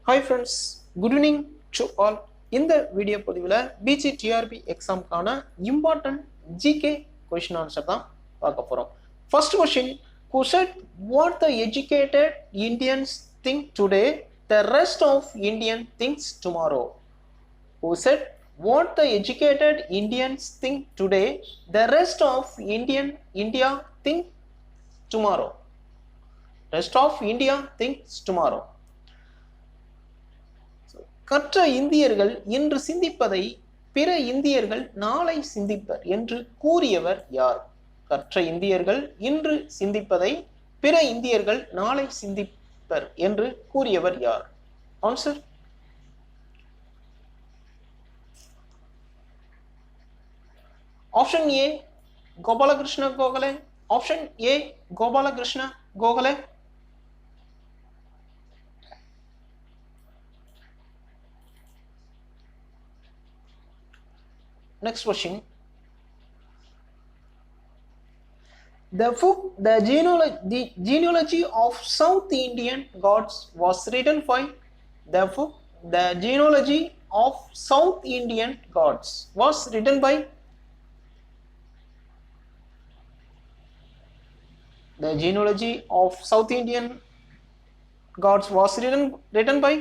Hi friends, good evening to all. இந்த video பதிவில் PG TRB எக்ஸாமுக்கான இம்பார்ட்டன்ட் ஜிகே கொஷின் ஆன்சர் தான் பார்க்க போகிறோம். First question, who said what the educated Indians think today, the rest of Indian thinks tomorrow? Who said what the educated Indians think today, the rest of India think tomorrow? Rest of India thinks tomorrow. கற்ற இந்தியர்கள் இன்று சிந்திப்பதை பிற இந்தியர்கள் நாளை சிந்திப்பர் என்று கூறியவர் யார்? கற்ற இந்தியர்கள் இன்று சிந்திப்பதை பிற இந்தியர்கள் நாளை சிந்திப்பர் என்று கூறியவர் யார்? Answer option A Gopalakrishna Gokhale, option A Gopalakrishna Gokhale. Next question. The genealogy of South Indian gods was written by the genealogy of South Indian gods was written by the genealogy of South Indian gods was written by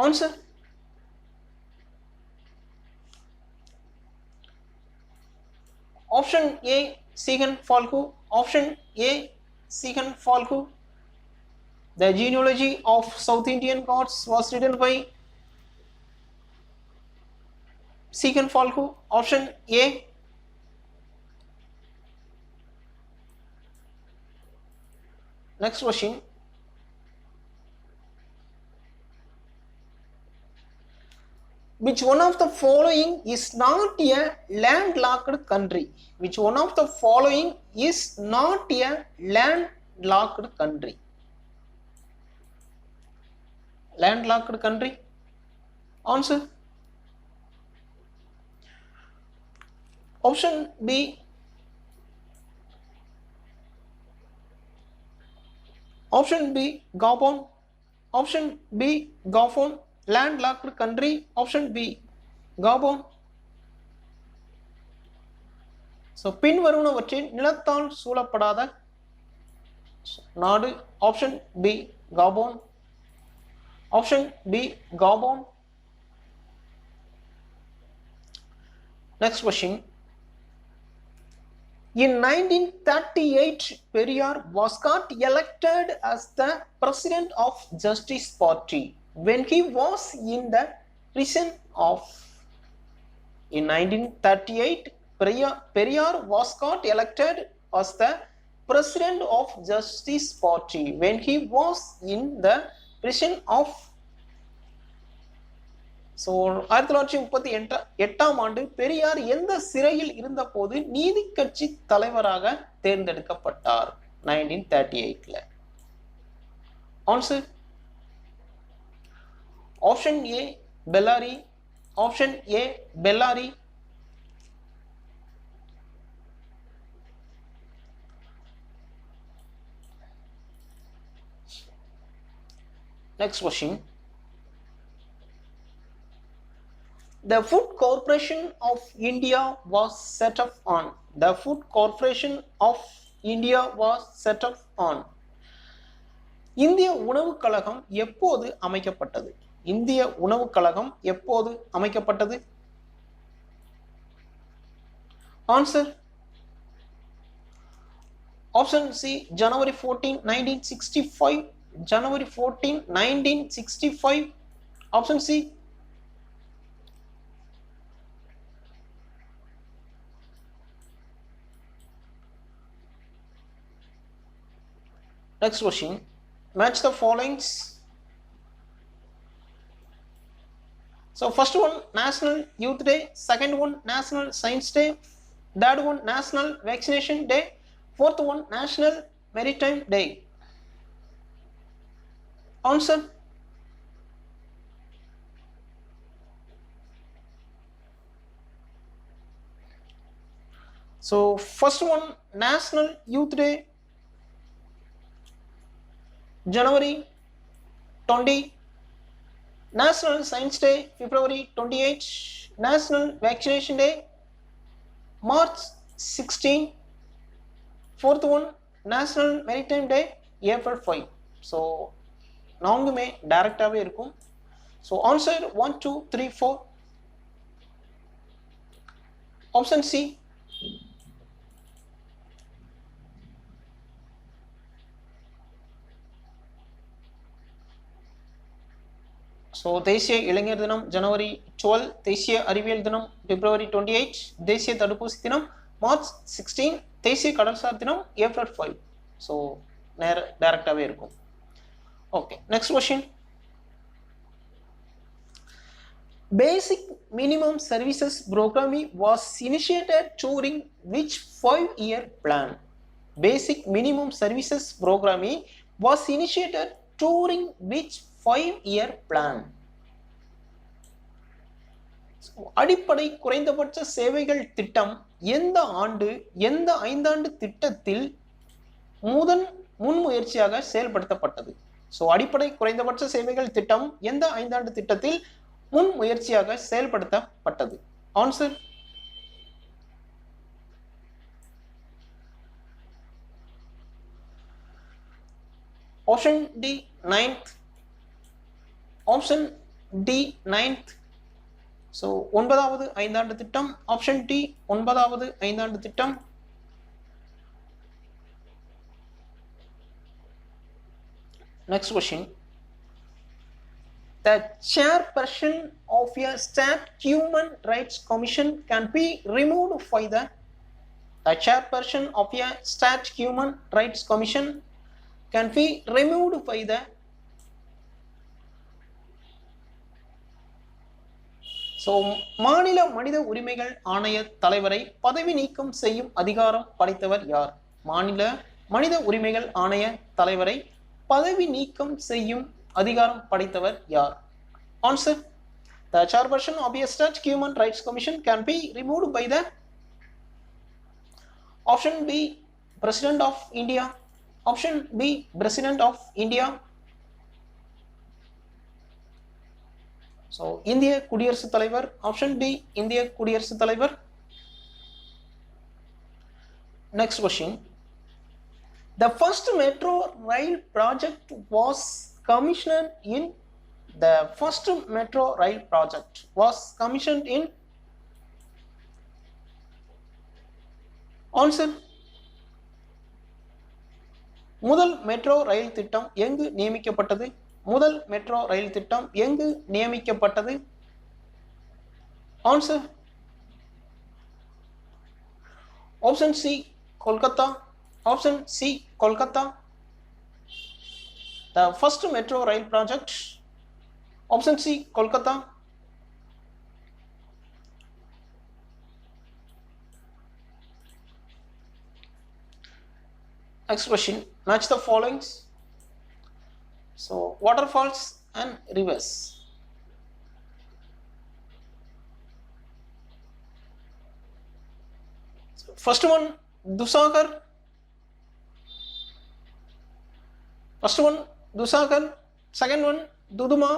answer option A Sigan Falku, option A Sigan Falku. The genealogy of South Indian gods was written by Sigan Falku, option A. Next question. Which one of the following is not a landlocked country? Which one of the following is not a landlocked country? Landlocked country. Answer. Option B. Option B Gabon. Option B Gabon. Landlocked country. Option B Gabon. So பின்வருவனவற்றில் நிலத்தால் சூழப்படாத நாடு. Option B Gabon. Option B Gabon. Next question. In 1938, Periyar was got elected as the president of Justice Party when he was in the prison of. In 1938, Periyar was got elected as the president of Justice Party when he was in the prison of. So 1938ஆம் ஆண்டு பெரியார் எந்த சிறையில் இருந்த போது நீதி கட்சி தலைவராக தேர்ந்தெடுக்கப்பட்டார்? 1938ல. Answer option A Bellary. Option A Bellary. Next question. The Food Corporation of India was set up on. The Food Corporation of India was set up on. இந்திய உணவுக் கழகம் எப்போது அமைக்கப்பட்டது? இந்திய உணவுக் கழகம் எப்போது அமைக்கப்பட்டது? Answer option C January 14, 1965. January 14, 1965. Option C. Next question. Match the followings. So first one National Youth Day, second one National Science Day, third one National Vaccination Day, fourth one National Maritime Day. Answer. So first one National Youth Day. January 20. National Science Day, February 28. National Vaccination Day, March 16. Fourth one, National Maritime Day, April 5. So நான்குமே டைரக்டாவே இருக்கும். So answer 1 2 3 4. Option C. So தேசிய இளைஞர் தினம் ஜனவரி 12, தேசிய அறிவியல் தினம் பிப்ரவரி 28, தேசிய தடுப்பூசி தினம் மார்ச் 16, தேசிய கடல்சார் தினம் ஏப்ரல் 5. ஸோ டைரக்டாகவே இருக்கும். Okay, next question. Basic minimum services programming was initiated during which 5-year plan? Basic minimum services programming was initiated during which 5-year plan? அடிப்படை குறைந்தபட்ச சேவைகள் திட்டம் எந்த ஆண்டு எந்த 5-ஆண்டு திட்டத்தில் முன்முயற்சியாக செயல்படுத்தப்பட்டது? ஸோ அடிப்படை குறைந்தபட்ச சேவைகள் திட்டம் எந்த 5-ஆண்டு திட்டத்தில் முன்முயற்சியாக செயல்படுத்தப்பட்டது? Answer option D 9th. Option D 9th. So 9வது 5-ஆண்டு திட்டம். ஆப்ஷன் டி 9வது 5-ஆண்டு திட்டம். Next question. The chairperson of a state human rights commission can be removed by the chairperson of a state human rights commission can be removed by the so மாநில மனித உரிமைகள் ஆணைய தலைவரை பதவி நீக்கம் செய்யும் அதிகாரம் படைத்தவர் யார்? மாநில மனித உரிமைகள் ஆணைய தலைவரை பதவி நீக்கம் செய்யும் அதிகாரம் படைத்தவர் யார்? Answer the chairperson of a state human rights commission can be removed by the option B president of India. Option B president of India. So இந்திய குடியரசுத் தலைவர். ஆப்ஷன் டி இந்திய குடியரசுத் தலைவர். Next question. The first metro rail project was commissioned in the first metro rail project was commissioned in answer முதல் metro rail திட்டம் எங்கு நியமிக்கப்பட்டது? முதல் மெட்ரோ ரயில் திட்டம் எங்கு நியமிக்கப்பட்டது? Answer option C Kolkata. Option C, Kolkata. The first metro rail project. Option C, Kolkata. Next question. Match the following. So, waterfalls and rivers. So, first one, Dusagar. First one, Dusagar. Second one, Duduma.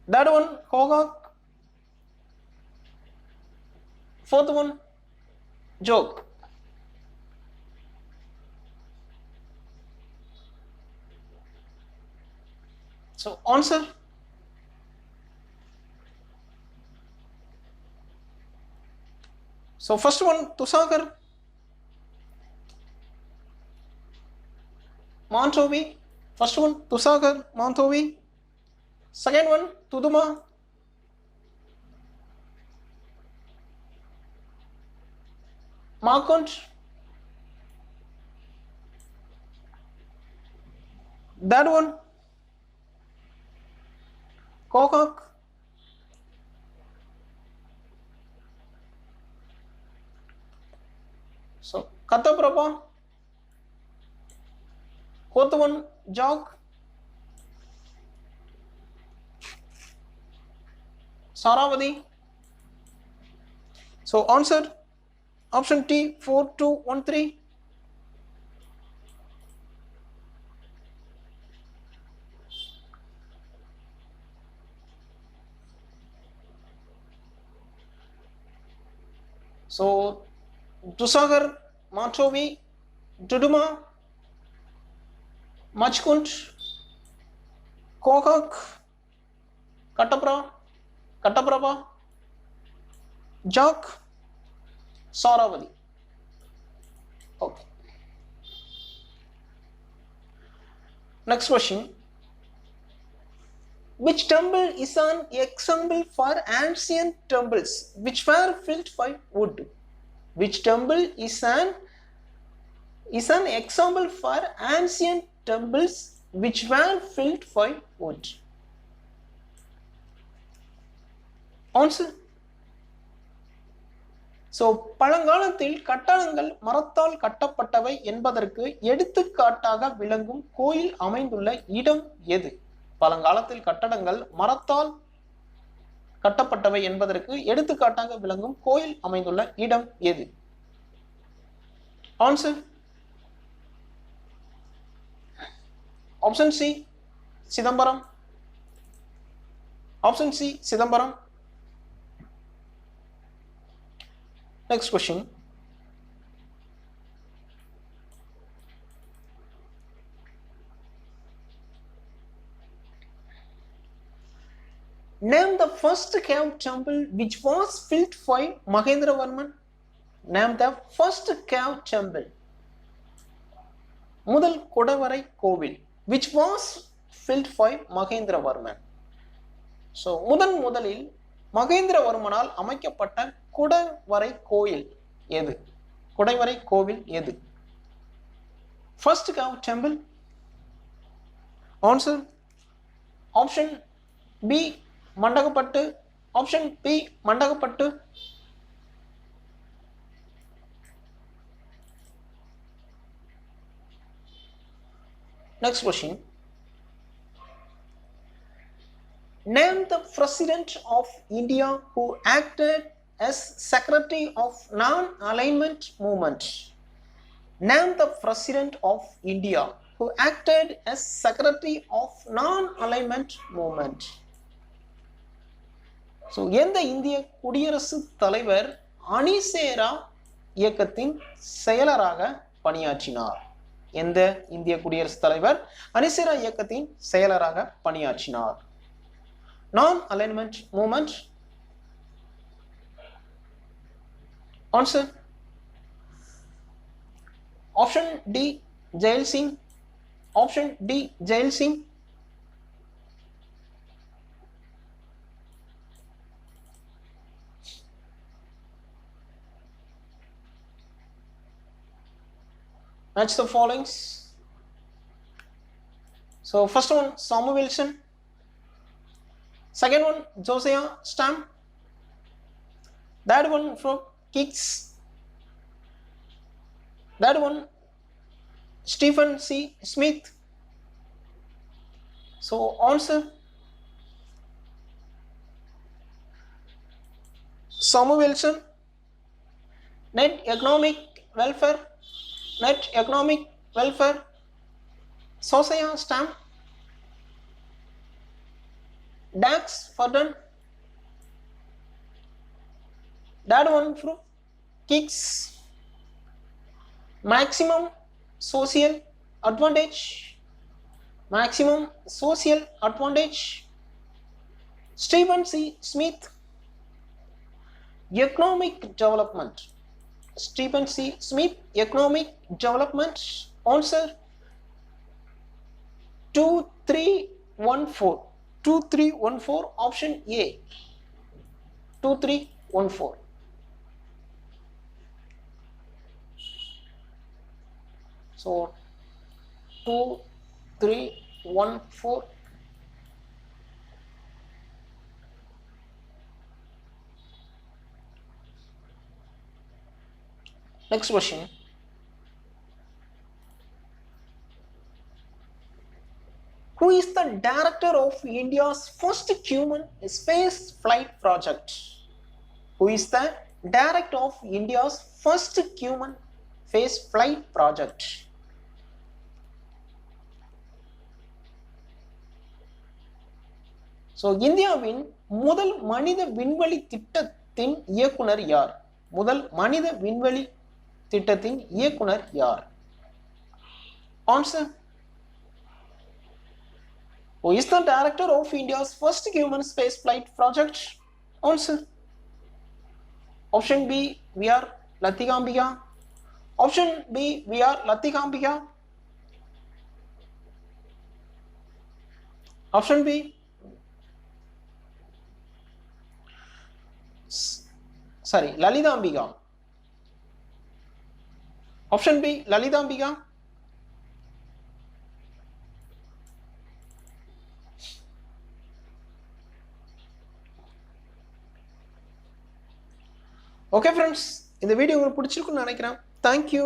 Third one, Kogak. Fourth one, Jog. So, answer. So, first one, Dusagar. Montovi. First one, Dusagar, Montovi. Second one, Duduma. Markund. That one, Kokak. So, Kataprabha. Fourth one, Jog. Saravati. So answer option T 4213. So Dusagar, Matovi, Duduma, Machkund, Kokak, Kataprava, Jak, Saravali. Okay. Next question. Which temple is an example for ancient temples which were built by wood? Which temple is an example for ancient temples which were built by wood? Answer. So பழங்காலத்தில் கட்டடங்கள் மரத்தால் கட்டப்பட்டவை என்பதற்கு எடுத்துக்காட்டாக விளங்கும் கோயில் அமைந்துள்ள இடம் எது? பழங்காலத்தில் கட்டடங்கள் மரத்தால் கட்டப்பட்டவை என்பதற்கு எடுத்துக்காட்டாக விளங்கும் கோயில் அமைந்துள்ள இடம் எது? Answer. Option C Chidambaram. Option C Chidambaram. Next question. Name the first cave temple which was built by Mahendravarman. Name the first cave temple. முதல் குடவரை கோவில் which was built by Mahendravarman. So முதலில் மகேந்திரவர்மனால் அமைக்கப்பட்ட குடவரை கோயில் எது? குடவரை கோவில் எது? First cave temple. Answer. Option B Mandagapattu. Option B Mandagapattu. Next question. Name the President of India who acted as Secretary of Non-Alignment Movement. Name the President of India who acted as Secretary of Non-Alignment Movement. So எந்த இந்திய குடியரசு தலைவர் அணிசேரா இயக்கத்தின் செயலராக பணியாற்றினார்? எந்த இந்திய குடியரசு தலைவர் அணிசேரா இயக்கத்தின் செயலராக பணியாற்றினார்? Non-alignment movement. Answer. Option D Jail Singh. Option D Jail Singh. Match the followings. So first one Samuel Wilson. Second one Josiah Stamp. That one from Kicks. That one Stephen C. Smith. So answer. Samuel Wilson. Net economic welfare. Net economic welfare. Josiah Stamp. Dax Furden. That one from Kicks. Maximum social advantage. Maximum social advantage. Stephen C. Smith. Economic development. Stephen C. Smith. Economic development. Answer 2314. 2314. Option A. 2314. So 2314. Next question. Who is the director of India's first human space flight project? Who is the director of India's first human space flight project? So இந்தியாவின் முதல் மனித விண்வெளி திட்டத்தின் இயக்குனர் யார்? முதல் மனித விண்வெளி திட்டத்தின் இயக்குனர் யார்? Answer. Who is the director of India's first human space flight project? Answer. Option B, V.R. Lathikambika. Option B, V.R. Lathikambika. Option B. Sorry, Lalitambika. Option B, Lalitambika. Okay friends, இந்த வீடியோ உங்களுக்கு பிடிச்சிருக்குன்னு நினைக்கிறேன். Thank you.